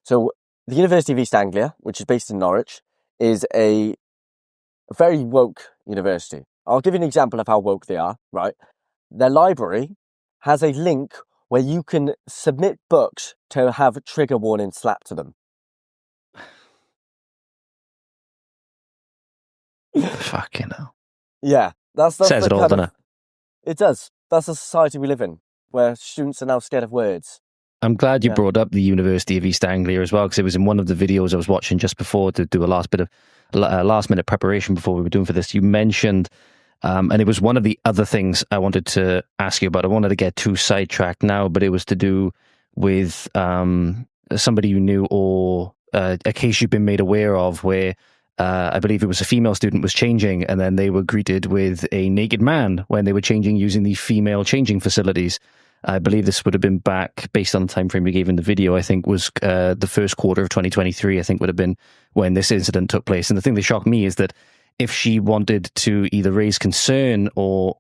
So the University of East Anglia, which is based in Norwich, is a very woke university. I'll give you an example of how woke they are, right? Their library has a link where you can submit books to have trigger warnings slapped to them. Fucking hell. Yeah, that's Says it all, doesn't it? It does. That's the society we live in, where students are now scared of words. I'm glad you brought up the University of East Anglia as well, because it was in one of the videos I was watching just before to do a last minute preparation before we were doing for this. You mentioned, and it was one of the other things I wanted to ask you about. I wanted to get too sidetracked now, but it was to do with somebody you knew or a case you've been made aware of where I believe it was a female student was changing, and then they were greeted with a naked man when they were changing using the female changing facilities. I believe this would have been back, based on the time frame we gave in the video, I think was the first quarter of 2023, I think would have been when this incident took place. And the thing that shocked me is that if she wanted to either raise concern or,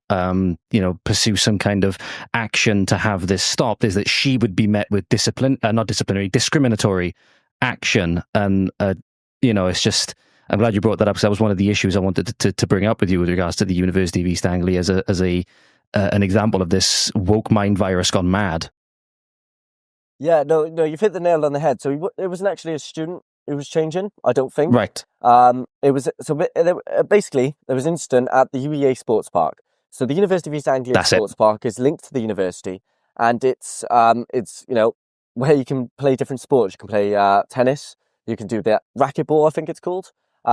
pursue some kind of action to have this stopped, is that she would be met with discriminatory action. And, it's just, I'm glad you brought that up, because that was one of the issues I wanted to bring up with you with regards to the University of East Anglia as an example of this woke mind virus gone mad. Yeah, no, you've hit the nail on the head. So it wasn't actually a student who was changing, I don't think. Right. It was basically there was an incident at the UEA Sports Park. So the University of East Anglia Sports Park is linked to the university, and it's where you can play different sports. You can play tennis. You can do the racquetball, I think it's called.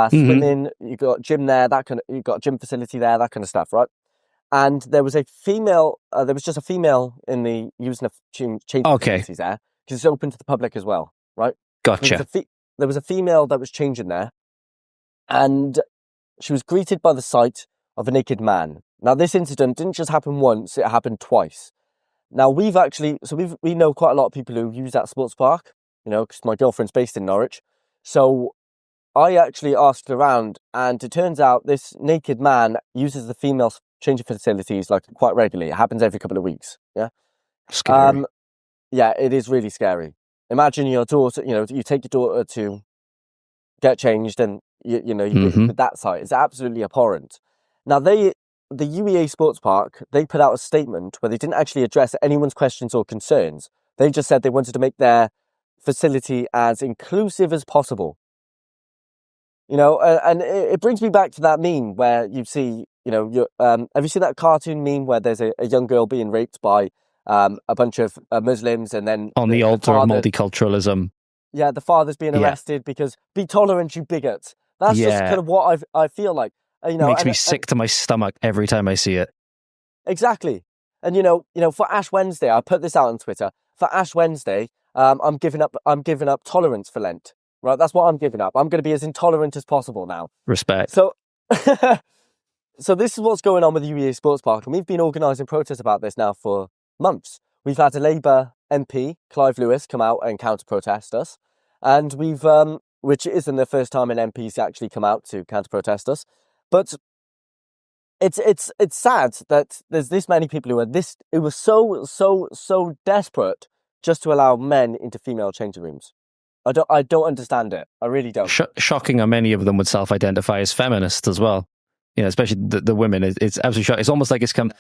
Swimming. You've got gym there. You've got a gym facility there. That kind of stuff, right? And there was a female. There was just a female in the using change facilities there, because it's open to the public as well, right? Gotcha. There was a female that was changing there, and she was greeted by the sight of a naked man. Now, this incident didn't just happen once; it happened twice. Now, we know quite a lot of people who use that sports park, because my girlfriend's based in Norwich. So I actually asked around, and it turns out this naked man uses the female changing facilities like quite regularly. It happens every couple of weeks. Yeah. Scary. Yeah, it is really scary. Imagine your daughter, you take your daughter to get changed, and you with that sight. It's absolutely abhorrent. Now the UEA Sports Park, they put out a statement where they didn't actually address anyone's questions or concerns. They just said they wanted to make their facility as inclusive as possible. And it brings me back to that meme where you see, have you seen that cartoon meme where there's a young girl being raped by a bunch of Muslims, and then on the altar of multiculturalism? Yeah, the father's being arrested because be tolerant, you bigot. That's just kind of what I feel like. It makes me sick to my stomach every time I see it. Exactly. And for Ash Wednesday, I put this out on Twitter. For Ash Wednesday, I'm giving up tolerance for Lent. Right, that's what I'm giving up. I'm going to be as intolerant as possible now. Respect. So, so this is what's going on with the UEA Sports Park, and we've been organising protests about this now for months. We've had a Labour MP, Clive Lewis, come out and counter-protest us, and which isn't the first time an MP's actually come out to counter-protest us, but it's sad that there's this many people who were so desperate just to allow men into female changing rooms. I don't understand it. I really don't. Shocking how many of them would self-identify as feminists as well. Especially the women. It's absolutely shocking. It's almost like it's come.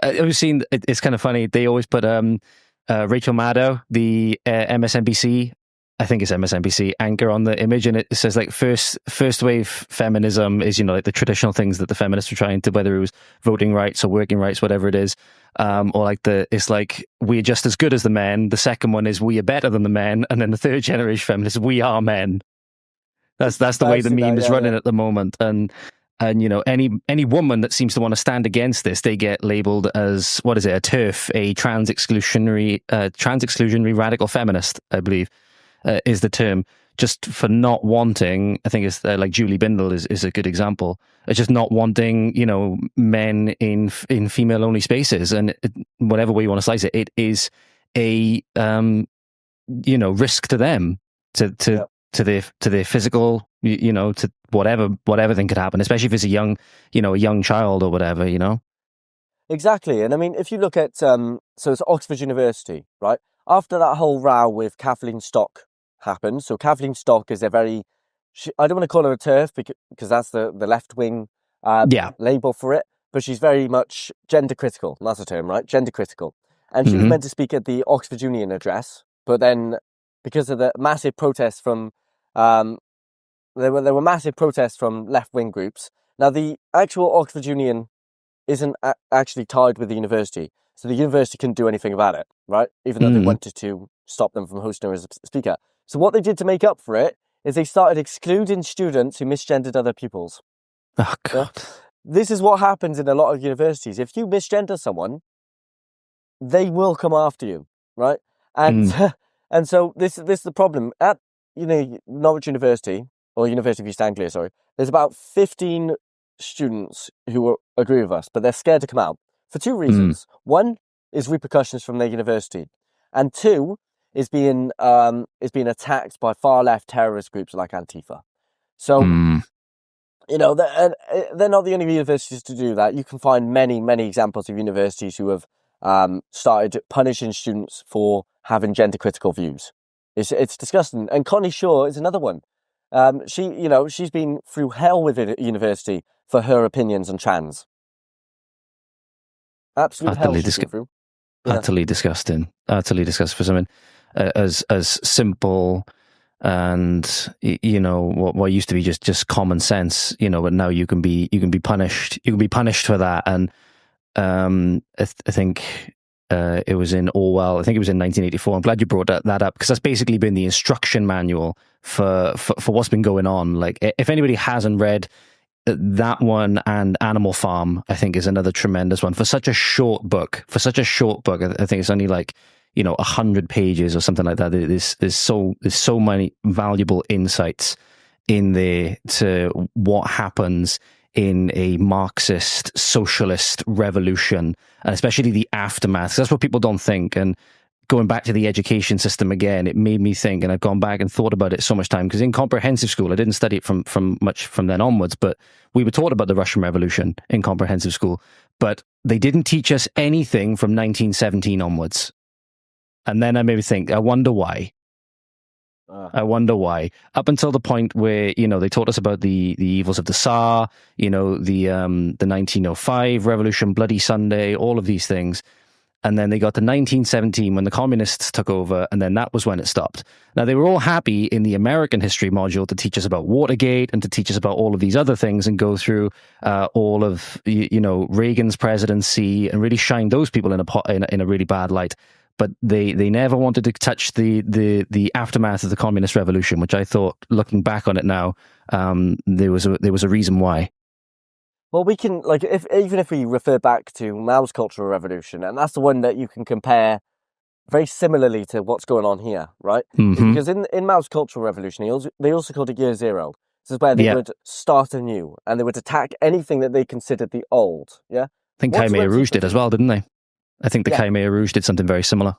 I've seen. It's kind of funny. They always put Rachel Maddow, the MSNBC, I think it's MSNBC anchor, on the image, and it says like first wave feminism is like the traditional things that the feminists were trying to, whether it was voting rights or working rights, whatever it is, or like it's like we're just as good as the men. The second one is we are better than the men, and then the third generation feminists, we are men. That's the way the meme is running at the moment, and any woman that seems to want to stand against this, they get labeled as, what is it, a TERF, a trans exclusionary radical feminist, I believe. Is the term, just for not wanting, I think it's like Julie Bindel is a good example. It's just not wanting, men in female only spaces, and whatever way you want to slice it, it is a risk to them, to their physical, to whatever thing could happen, especially if it's a young child or whatever, Exactly, and I mean, if you look at so it's Oxford University, right? After that whole row with Kathleen Stock, happened. So Kathleen Stock is I don't want to call her a TERF because that's the left-wing label for it, but she's very much gender critical. That's a term, right? Gender critical. And she was meant to speak at the Oxford Union address, but then because of the massive protests from there were massive protests from left-wing groups. Now the actual Oxford Union isn't actually tied with the university, so the university couldn't do anything about it, right? Even though they wanted to stop them from hosting her as a speaker. So what they did to make up for it is they started excluding students who misgendered other pupils. Oh, God. Yeah? This is what happens in a lot of universities. If you misgender someone, they will come after you, right? And and so this is the problem. At Norwich University, or University of East Anglia, sorry, there's about 15 students who agree with us, but they're scared to come out for two reasons. One is repercussions from their university, and two is being attacked by far left terrorist groups like Antifa. So they're not the only universities to do that. You can find many examples of universities who have started punishing students for having gender critical views. It's disgusting. And Connie Shaw is another one. She's been through hell with it at university for her opinions on trans. Absolute hell she's been through. Utterly disgusting. Utterly disgusting for something as simple and what used to be just common sense. But now you can be punished. You can be punished for that. And I think it was in Orwell. I think it was in 1984. I'm glad you brought that up because that's basically been the instruction manual for what's been going on. Like, if anybody hasn't read that one, and Animal Farm, I think, is another tremendous one for such a short book. I think it's only 100 pages or something like that. There's so many valuable insights in there to what happens in a Marxist socialist revolution, and especially the aftermath. That's what people don't think. And going back to the education system again, it made me think, and I've gone back and thought about it so much time, because in comprehensive school, I didn't study it from much from then onwards, but we were taught about the Russian Revolution in comprehensive school, but they didn't teach us anything from 1917 onwards. And then I made me think, I wonder why. Up until the point where, they taught us about the evils of the Tsar, the 1905 revolution, Bloody Sunday, all of these things. And then they got to 1917 when the communists took over, and then that was when it stopped. Now, they were all happy in the American history module to teach us about Watergate and to teach us about all of these other things and go through all of, Reagan's presidency and really shine those people in a really bad light. But they never wanted to touch the aftermath of the communist revolution, which I thought, looking back on it now, there was a reason why. Well, we can, even if we refer back to Mao's Cultural Revolution, and that's the one that you can compare very similarly to what's going on here, right? Because in Mao's Cultural Revolution, they also called it Year Zero. This is where they would start anew, and they would attack anything that they considered the old, yeah? I think Khmer Rouge did as well, didn't they? I think the Khmer Rouge did something very similar.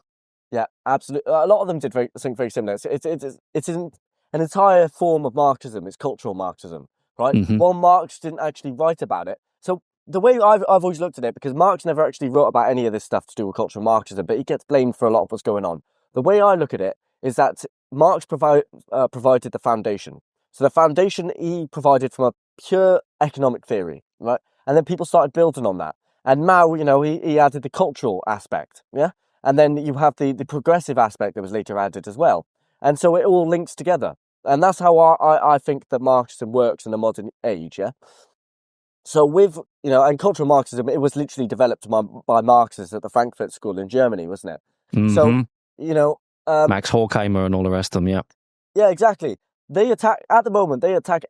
Yeah, absolutely. A lot of them did something very similar. It's an entire form of Marxism. It's cultural Marxism, right? Well, Marx didn't actually write about it. So the way I've always looked at it, because Marx never actually wrote about any of this stuff to do with cultural Marxism, but he gets blamed for a lot of what's going on. The way I look at it is that Marx provided the foundation. So the foundation he provided from a pure economic theory, right? And then people started building on that. And Mao, he added the cultural aspect, yeah? And then you have the progressive aspect that was later added as well. And so it all links together. And that's how I think that Marxism works in the modern age, yeah? So with, and cultural Marxism, it was literally developed by Marxists at the Frankfurt School in Germany, wasn't it? So, Max Horkheimer and all the rest of them, yeah. Yeah, exactly. They attack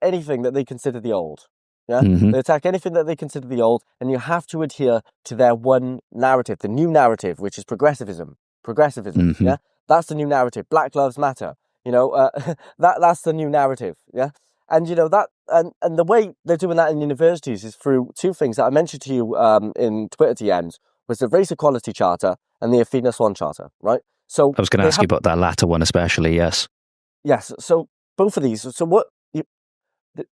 anything that they consider the old. Yeah, they attack anything that they consider the old, and you have to adhere to their one narrative, the new narrative, which is progressivism. Yeah, that's the new narrative. Black Lives Matter. That's the new narrative. Yeah, and that, and the way they're doing that in universities is through two things that I mentioned to you in Twitter DMs, was the Race Equality Charter and the Athena Swan Charter. Right. So I was going to ask you about that latter one, especially. Yes. Yes. So both of these.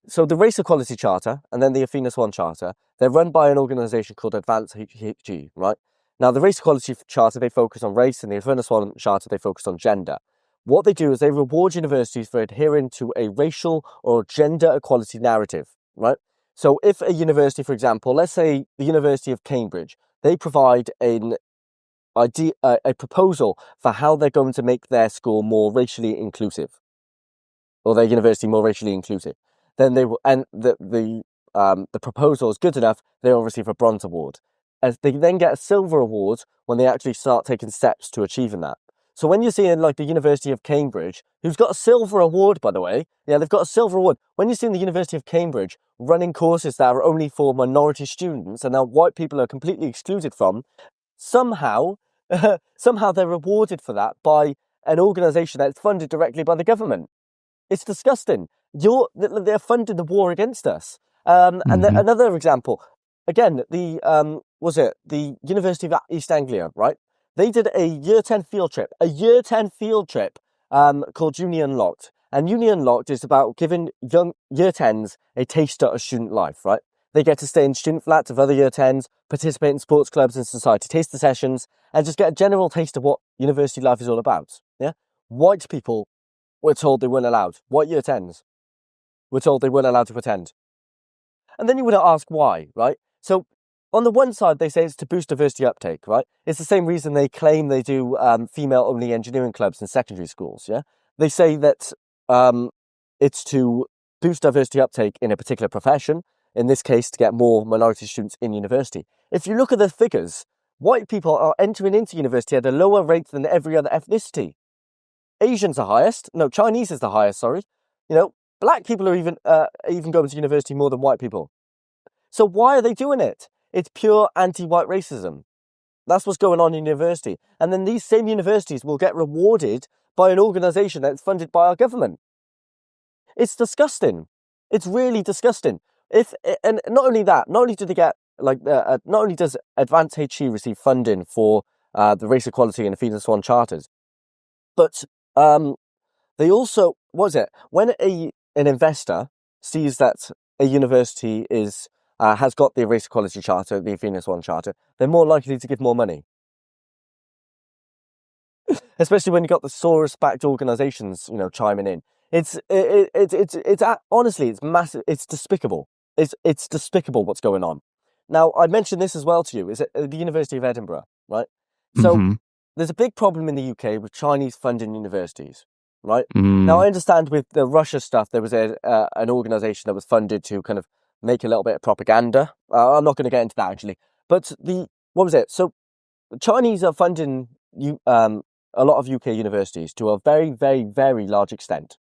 So the Race Equality Charter and then the Athena Swan Charter, they're run by an organisation called Advance HG, right? Now, the Race Equality Charter, they focus on race, and the Athena Swan Charter, they focus on gender. what they do is they reward universities for adhering to a racial or gender equality narrative, right? So if a university, for example, let's say the University of Cambridge, they provide a proposal for how they're going to make their school more racially inclusive, or their university more racially inclusive, then they will, and the proposal is good enough, they'll receive a bronze award. As they then get a silver award when they actually start taking steps to achieving that. So when you're seeing like the University of Cambridge, who's got a silver award, by the way, yeah, they've got a silver award. When you're seeing the University of Cambridge running courses that are only for minority students and now white people are completely excluded from, somehow they're rewarded for that by an organisation that's funded directly by the government. It's disgusting. They're funding the war against us. Another example, again, the University of East Anglia, right? They did a year 10 field trip, called Uni Unlocked. And Uni Unlocked is about giving young year 10s a taster of student life, right? They get to stay in student flats of other year 10s, participate in sports clubs and society taster sessions, and just get a general taste of what university life is all about. Yeah, white people were told they weren't allowed. White year 10s were told they weren't allowed to attend. And then you would ask why, right? So on the one side, they say it's to boost diversity uptake, right? It's the same reason they claim they do female-only engineering clubs in secondary schools, yeah? They say that it's to boost diversity uptake in a particular profession, in this case, to get more minority students in university. If you look at the figures, white people are entering into university at a lower rate than every other ethnicity. Asians are highest. No, Chinese is the highest, sorry. You know, black people are even going to university more than white people. So why are they doing it? It's pure anti-white racism. That's what's going on in university. And then these same universities will get rewarded by an organisation that's funded by our government. It's disgusting. It's really disgusting. And not only that, not only do they get not only does Advanced HE receive funding for the race equality and the Feed and Swan charters, but they also, when an investor sees that a university has got the race equality charter, the Venus One charter, they're more likely to give more money. Especially when you've got the Soros-backed organisations, chiming in. Honestly, it's massive. It's despicable. It's despicable what's going on. Now, I mentioned this as well to you. Is at the University of Edinburgh, right? So there's a big problem in the UK with Chinese funding universities, right? Now, I understand with the Russia stuff, there was an organisation that was funded to kind of make a little bit of propaganda. I'm not going to get into that, actually. But So the Chinese are funding a lot of UK universities to a very, very, very large extent,